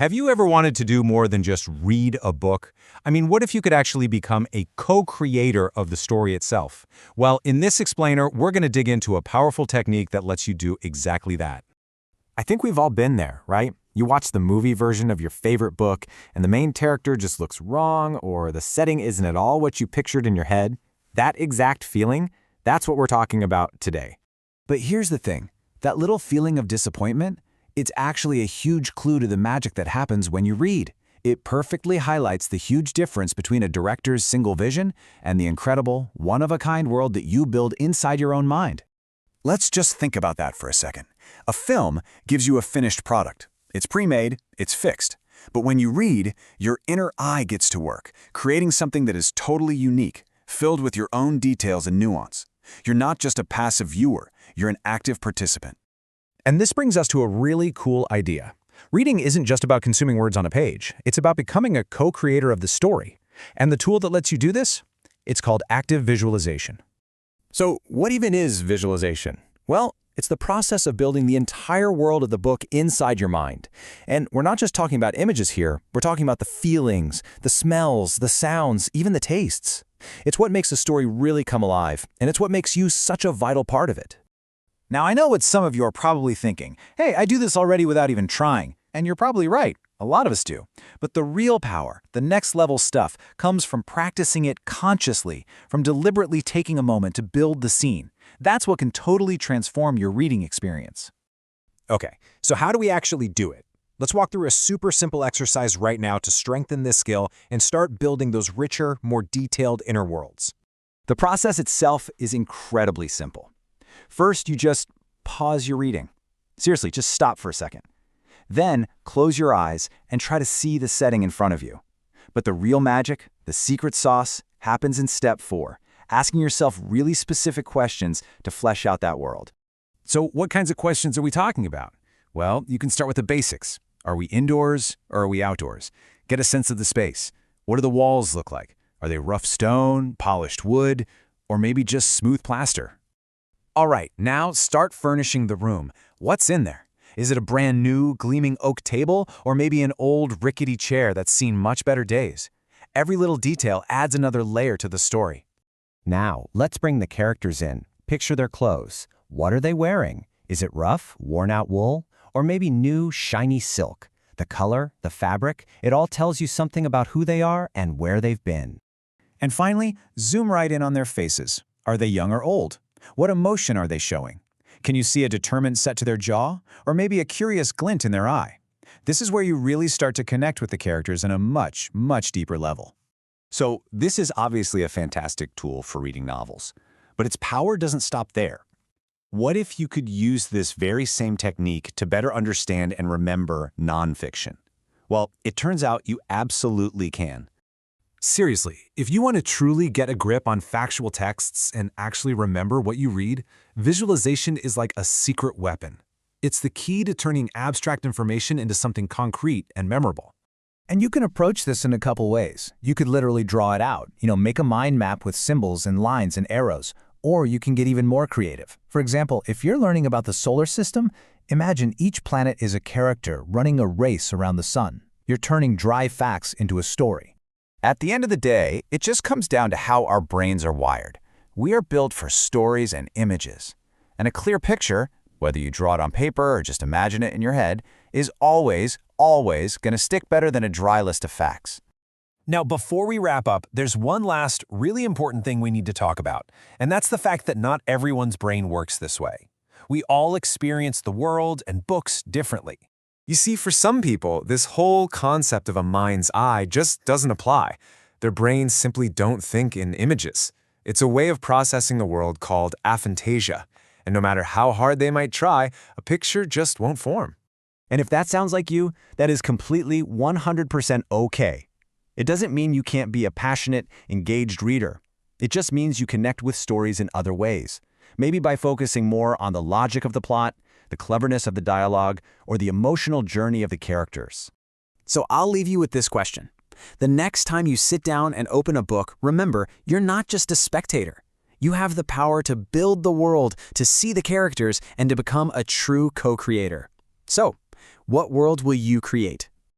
Have you ever wanted to do more than just read a book? I mean, what if you could actually become a co-creator of the story itself? Well, in this explainer, we're going to dig into a powerful technique that lets you do exactly that. I think we've all been there, right? You watch the movie version of your favorite book, and the main character just looks wrong, or the setting isn't at all what you pictured in your head. That exact feeling, that's what we're talking about today. But here's the thing, that little feeling of disappointment, it's actually a huge clue to the magic that happens when you read. It perfectly highlights the huge difference between a director's single vision and the incredible, one-of-a-kind world that you build inside your own mind. Let's just think about that for a second. A film gives you a finished product. It's pre-made, it's fixed. But when you read, your inner eye gets to work, creating something that is totally unique, filled with your own details and nuance. You're not just a passive viewer, you're an active participant. And this brings us to a really cool idea. Reading isn't just about consuming words on a page. It's about becoming a co-creator of the story. And the tool that lets you do this? It's called active visualization. So what even is visualization? Well, it's the process of building the entire world of the book inside your mind. And we're not just talking about images here. We're talking about the feelings, the smells, the sounds, even the tastes. It's what makes a story really come alive, and it's what makes you such a vital part of it. Now, I know what some of you are probably thinking. Hey, I do this already without even trying. And you're probably right. A lot of us do. But the real power, the next level stuff, comes from practicing it consciously, from deliberately taking a moment to build the scene. That's what can totally transform your reading experience. Okay, so how do we actually do it? Let's walk through a super simple exercise right now to strengthen this skill and start building those richer, more detailed inner worlds. The process itself is incredibly simple. First, you just pause your reading. Seriously, just stop for a second. Then, close your eyes and try to see the setting in front of you. But the real magic, the secret sauce, happens in step 4, asking yourself really specific questions to flesh out that world. So what kinds of questions are we talking about? Well, you can start with the basics. Are we indoors or are we outdoors? Get a sense of the space. What do the walls look like? Are they rough stone, polished wood, or maybe just smooth plaster? All right, now start furnishing the room. What's in there? Is it a brand new, gleaming oak table, or maybe an old, rickety chair that's seen much better days? Every little detail adds another layer to the story. Now, let's bring the characters in. Picture their clothes. What are they wearing? Is it rough, worn-out wool, or maybe new, shiny silk? The color, the fabric, it all tells you something about who they are and where they've been. And finally, zoom right in on their faces. Are they young or old? What emotion are they showing? Can you see a determined set to their jaw, or maybe a curious glint in their eye? This is where you really start to connect with the characters on a much, much deeper level. So this is obviously a fantastic tool for reading novels, but its power doesn't stop there. What if you could use this very same technique to better understand and remember nonfiction? Well, it turns out you absolutely can. Seriously, if you want to truly get a grip on factual texts and actually remember what you read, visualization is like a secret weapon. It's the key to turning abstract information into something concrete and memorable. And you can approach this in a couple ways. You could literally draw it out, make a mind map with symbols and lines and arrows, or you can get even more creative. For example, if you're learning about the solar system, imagine each planet is a character running a race around the sun. You're turning dry facts into a story. At the end of the day, it just comes down to how our brains are wired. We are built for stories and images. And a clear picture, whether you draw it on paper or just imagine it in your head, is always going to stick better than a dry list of facts. Now, before we wrap up, there's one last really important thing we need to talk about, and that's the fact that not everyone's brain works this way. We all experience the world and books differently. You see, for some people, this whole concept of a mind's eye just doesn't apply. Their brains simply don't think in images. It's a way of processing the world called aphantasia, and no matter how hard they might try, a picture just won't form. And if that sounds like you, that is completely 100% okay. It doesn't mean you can't be a passionate, engaged reader. It just means you connect with stories in other ways. Maybe by focusing more on the logic of the plot, the cleverness of the dialogue, or the emotional journey of the characters. So I'll leave you with this question. The next time you sit down and open a book, remember, you're not just a spectator. You have the power to build the world, to see the characters, and to become a true co-creator. So, what world will you create?